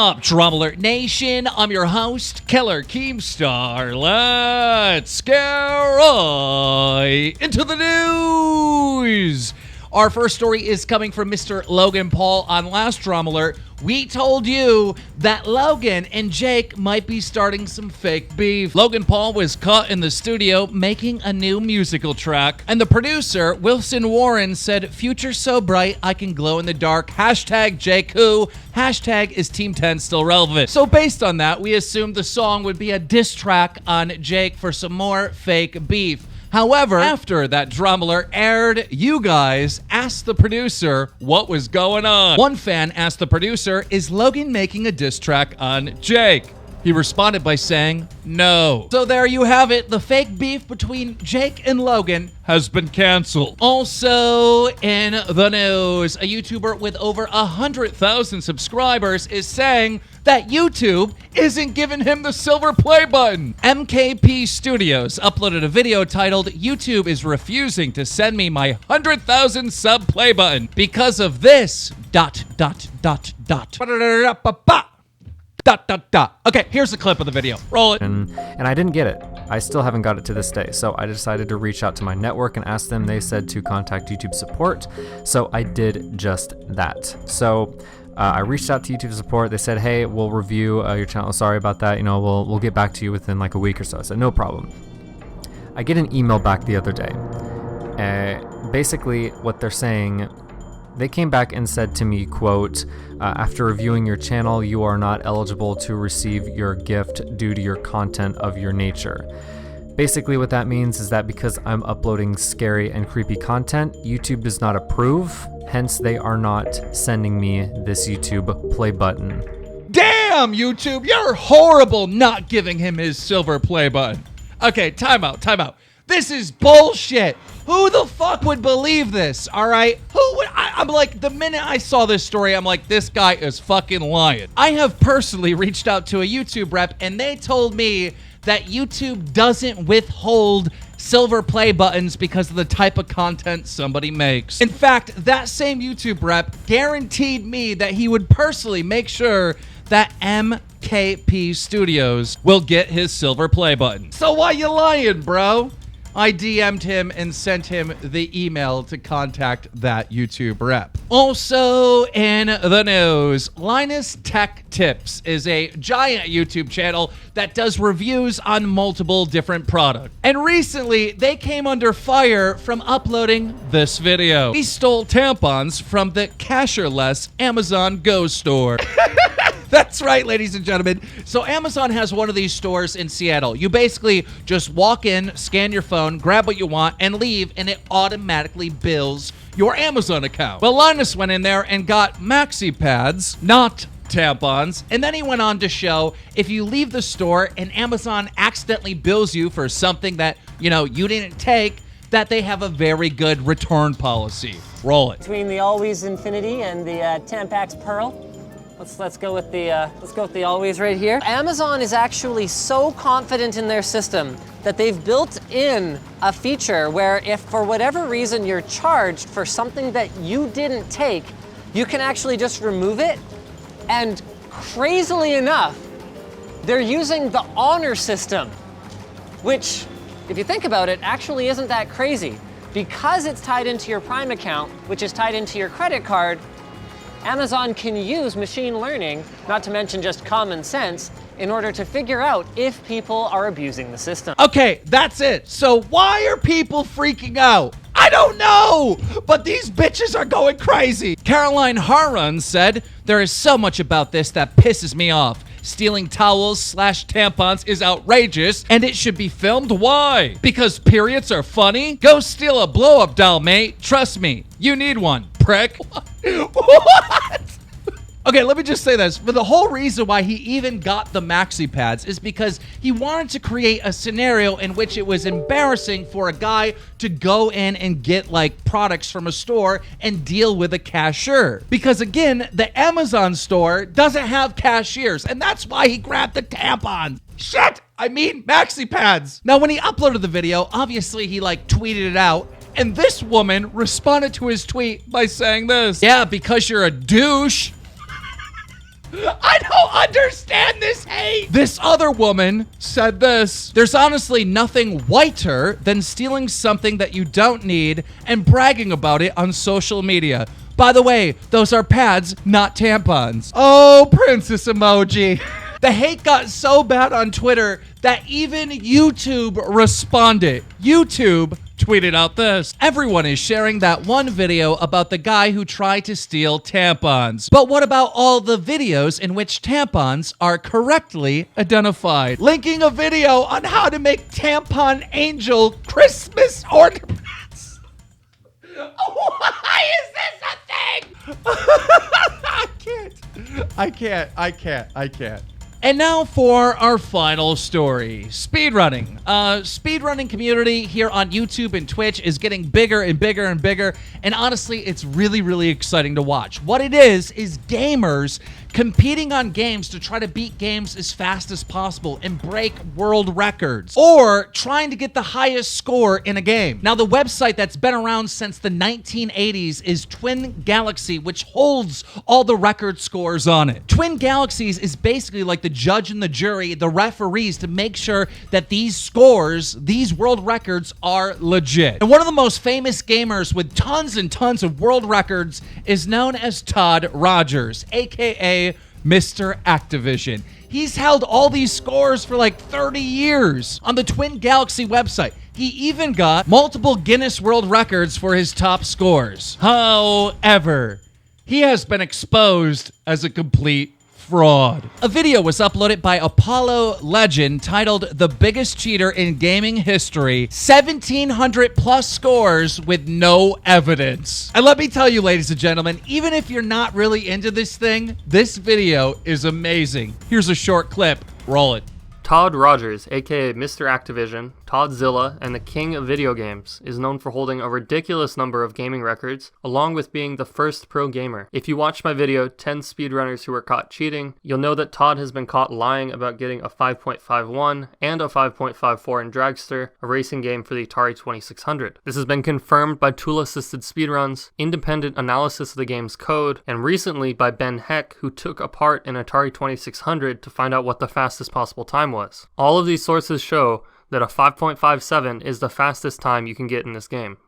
up, DramaAlert Nation? I'm your host, Killer Keemstar. Let's get right into the news. Our first story is coming from Mr. Logan Paul. On last DramaAlert, we told you that Logan and Jake might be starting some fake beef. Logan Paul was caught in the studio making a new musical track, and the producer, Wilson Warren, said, "Future so bright, I can glow in the dark. Hashtag Jake who? Hashtag is Team 10 still relevant?" So based on that, we assumed the song would be a diss track on Jake for some more fake beef. However, after that DramaAlert aired, you guys asked the producer what was going on. One fan asked the producer, "Is Logan making a diss track on Jake?" He responded by saying, "No." So there you have it. The fake beef between Jake and Logan has been canceled. Also in the news, a YouTuber with over 100,000 subscribers is saying that YouTube isn't giving him the silver play button. MKP Studios uploaded a video titled, "YouTube is refusing to send me my 100,000 sub play button because of this ... Okay, here's a clip of the video. Roll it. And I didn't get it. I still haven't got it to this day. So I decided to reach out to my network and ask them. They said to contact YouTube support. So I did just that. So I reached out to YouTube support. They said, "Hey, we'll review your channel. Sorry about that. You know, we'll get back to you within like a week or so." I said, "No problem." I get an email back the other day. Basically, what they're saying, they came back and said to me, quote, "After reviewing your channel, you are not eligible to receive your gift due to your content of your nature." Basically what that means is that because I'm uploading scary and creepy content, YouTube does not approve, hence they are not sending me this YouTube play button. Damn, YouTube, you're horrible not giving him his silver play button. Okay, time out. This is bullshit. Who the fuck would believe this, all right? Who would? I'm like, the minute I saw this story, I'm like, this guy is fucking lying. I have personally reached out to a YouTube rep, and they told me that YouTube doesn't withhold silver play buttons because of the type of content somebody makes. In fact, that same YouTube rep guaranteed me that he would personally make sure that MKP Studios will get his silver play button. So why you lying, bro? I DM'd him and sent him the email to contact that YouTube rep. Also in the news, Linus Tech Tips is a giant YouTube channel that does reviews on multiple different products. And recently, they came under fire from uploading this video. He stole tampons from the cashierless Amazon Go store. That's right, ladies and gentlemen. So Amazon has one of these stores in Seattle. You basically just walk in, scan your phone, grab what you want, and leave, and it automatically bills your Amazon account. Well, Linus went in there and got maxi pads, not tampons, and then he went on to show if you leave the store and Amazon accidentally bills you for something that, you know, you didn't take, that they have a very good return policy. Roll it. Between the Always Infinity and the Tampax Pearl. Let's go with the Always right here. Amazon is actually so confident in their system that they've built in a feature where if for whatever reason you're charged for something that you didn't take, you can actually just remove it. And crazily enough, they're using the honor system, which, if you think about it, actually isn't that crazy. Because it's tied into your Prime account, which is tied into your credit card, Amazon can use machine learning, not to mention just common sense, in order to figure out if people are abusing the system. Okay, that's it. So why are people freaking out? I don't know, but these bitches are going crazy. Caroline Harun said, "There is so much about this that pisses me off. Stealing towels/tampons is outrageous, and it should be filmed. Why? Because periods are funny? Go steal a blow-up doll, mate. Trust me, you need one, prick." What? Okay, let me just say this. But the whole reason why he even got the maxi pads is because he wanted to create a scenario in which it was embarrassing for a guy to go in and get like products from a store and deal with a cashier. Because again, the Amazon store doesn't have cashiers, and that's why he grabbed the tampons. Shit! I mean maxi pads. Now, when he uploaded the video, obviously he like tweeted it out. And this woman responded to his tweet by saying this. "Yeah, because you're a douche." I don't understand this hate. This other woman said this: there's honestly nothing whiter than stealing something that you don't need and bragging about it on social media. By the way, those are pads, not tampons. Oh, princess emoji. The hate got so bad on Twitter that even YouTube responded. YouTube tweeted out this: everyone is sharing that one video about the guy who tried to steal tampons. But what about all the videos in which tampons are correctly identified? Linking a video on how to make tampon angel Christmas ornaments. Why is this a thing? I can't. And now for our final story, speedrunning. Speedrunning community here on YouTube and Twitch is getting bigger and bigger and bigger, and honestly, it's really, really exciting to watch. What it is gamers competing on games to try to beat games as fast as possible and break world records, or trying to get the highest score in a game. Now, the website that's been around since the 1980s is Twin Galaxy, which holds all the record scores on it. Twin Galaxies is basically like the judge and the jury, the referees, to make sure that these scores, these world records, are legit. And one of the most famous gamers with tons and tons of world records is known as Todd Rogers, aka Mr. Activision. He's held all these scores for like 30 years on the Twin Galaxy website. He even got multiple Guinness World Records for his top scores. However, he has been exposed as a complete fraud. A video was uploaded by Apollo Legend titled "The Biggest Cheater in Gaming History, 1,700 plus scores with no evidence." And let me tell you, ladies and gentlemen, even if you're not really into this thing, this video is amazing. Here's a short clip. Roll it. Todd Rogers, aka Mr. Activision, Todzilla, and the king of video games, is known for holding a ridiculous number of gaming records, along with being the first pro gamer. If you watch my video, 10 speedrunners who were caught cheating, you'll know that Todd has been caught lying about getting a 5.51 and a 5.54 in Dragster, a racing game for the Atari 2600. This has been confirmed by tool-assisted speedruns, independent analysis of the game's code, and recently by Ben Heck, who took apart an Atari 2600 to find out what the fastest possible time was. All of these sources show that a 5.57 is the fastest time you can get in this game.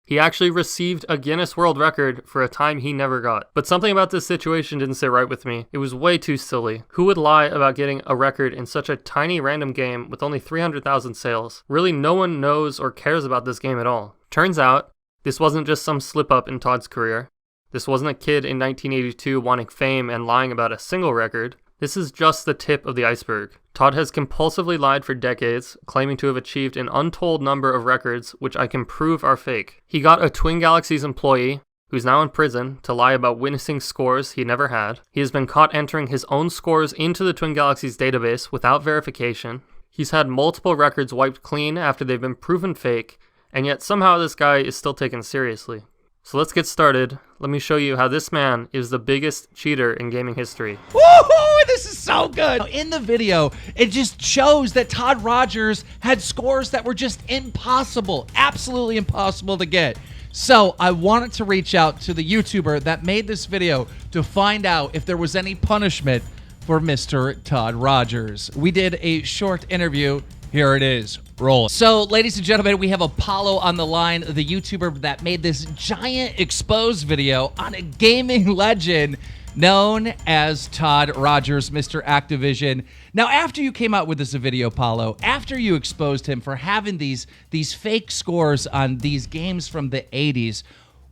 He actually received a Guinness World Record for a time he never got. But something about this situation didn't sit right with me. It was way too silly. Who would lie about getting a record in such a tiny random game with only 300,000 sales? Really, no one knows or cares about this game at all. Turns out, this wasn't just some slip-up in Todd's career. This wasn't a kid in 1982 wanting fame and lying about a single record. This is just the tip of the iceberg. Todd has compulsively lied for decades, claiming to have achieved an untold number of records, which I can prove are fake. He got a Twin Galaxies employee, who's now in prison, to lie about witnessing scores he never had. He has been caught entering his own scores into the Twin Galaxies database without verification. He's had multiple records wiped clean after they've been proven fake, and yet somehow this guy is still taken seriously. So let's get started. Let me show you how this man is the biggest cheater in gaming history. Woohoo! This is so good. In the video, it just shows that Todd Rogers had scores that were just impossible, absolutely impossible to get. So I wanted to reach out to the YouTuber that made this video to find out if there was any punishment for Mr. Todd Rogers. We did a short interview. Here it is. Roll. So, ladies and gentlemen, we have Apollo on the line, the YouTuber that made this giant expose video on a gaming legend known as Todd Rogers, Mr. Activision. Now, after you came out with this video, Apollo, after you exposed him for having these fake scores on these games from the 80s,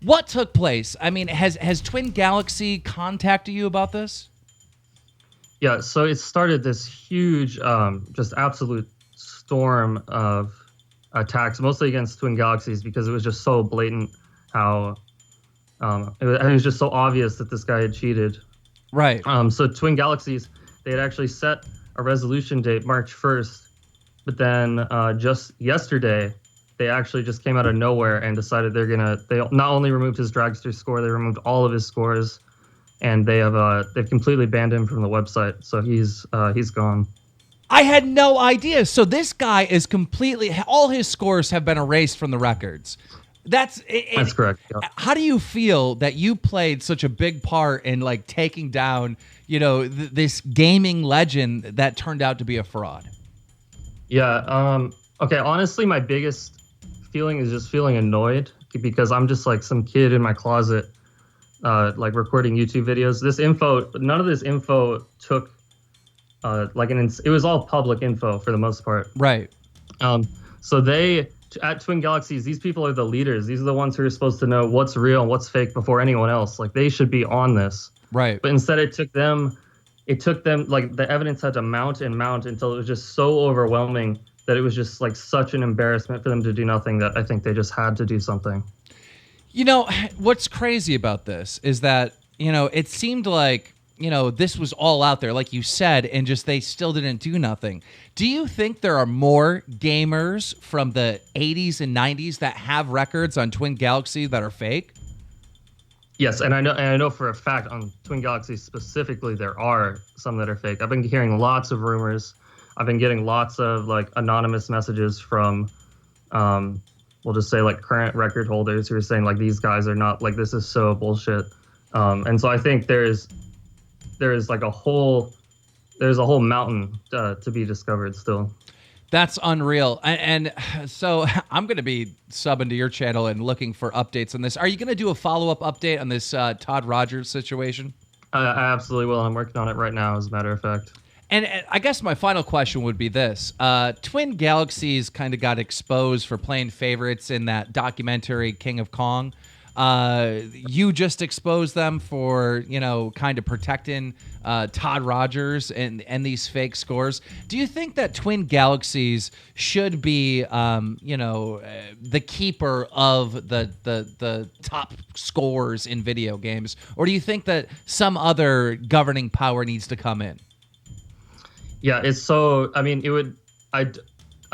what took place? I mean, has Twin Galaxy contacted you about this? Yeah, so it started this huge, just absolute storm of attacks, mostly against Twin Galaxies, because it was just so blatant how it was just so obvious that this guy had cheated. Right. So Twin Galaxies, they had actually set a resolution date, March 1st, but then just yesterday, they actually just came out of nowhere and decided they not only removed his Dragster score, they removed all of his scores, and they've completely banned him from the website. So he's gone. I had no idea. So this guy is completely, all his scores have been erased from the records. That's correct. Yeah. How do you feel that you played such a big part in like taking down, this gaming legend that turned out to be a fraud? Yeah. Okay. Honestly, my biggest feeling is just feeling annoyed because I'm just like some kid in my closet, like recording YouTube videos. None of this info took, it was all public info for the most part. Right. So at Twin Galaxies, these people are the leaders. These are the ones who are supposed to know what's real and what's fake before anyone else. Like, they should be on this. Right. But instead it took them, like, the evidence had to mount and mount until it was just so overwhelming that it was just like such an embarrassment for them to do nothing that I think they just had to do something. What's crazy about this is that, it seemed like, this was all out there, like you said, and just they still didn't do nothing. Do you think there are more gamers from the 80s and 90s that have records on Twin Galaxy that are fake? Yes, and I know for a fact on Twin Galaxies specifically there are some that are fake. I've been hearing lots of rumors. I've been getting lots of like anonymous messages from, we'll just say like current record holders who are saying like these guys are not, like, this is so bullshit. And so I think there's like a whole mountain to be discovered still. That's unreal. And so I'm going to be subbing to your channel and looking for updates on this. Are you going to do a follow-up update on this Todd Rogers situation? I absolutely will. I'm working on it right now, as a matter of fact. And I guess my final question would be this. Twin Galaxies kind of got exposed for playing favorites in that documentary King of Kong. You just exposed them for, kind of protecting Todd Rogers and these fake scores. Do you think that Twin Galaxies should be, the keeper of the top scores in video games? Or do you think that some other governing power needs to come in? Yeah, I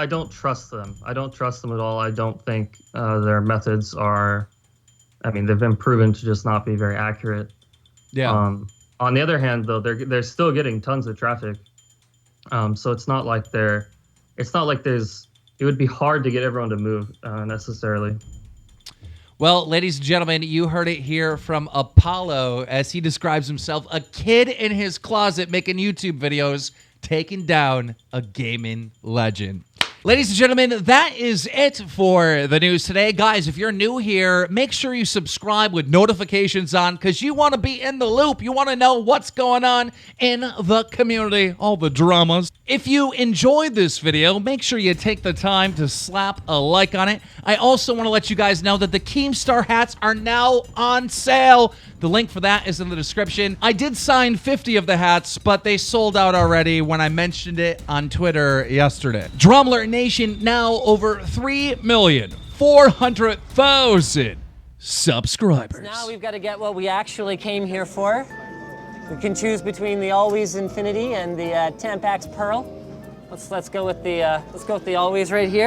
don't trust them. I don't trust them at all. I don't think their methods are, they've been proven to just not be very accurate. Yeah. On the other hand, though, they're still getting tons of traffic. So it would be hard to get everyone to move necessarily. Well, ladies and gentlemen, you heard it here from Apollo as he describes himself, a kid in his closet making YouTube videos, taking down a gaming legend. Ladies and gentlemen, that is it for the news today. Guys, if you're new here, make sure you subscribe with notifications on because you want to be in the loop. You want to know what's going on in the community, all the dramas. If you enjoyed this video, make sure you take the time to slap a like on it. I also want to let you guys know that the Keemstar hats are now on sale. The link for that is in the description. I did sign 50 of the hats, but they sold out already when I mentioned it on Twitter yesterday. DramaAlert Nation, now over 3,400,000 subscribers. Now we've got to get what we actually came here for. We can choose between the Always Infinity and the Tampax Pearl. Let's go with the Always right here.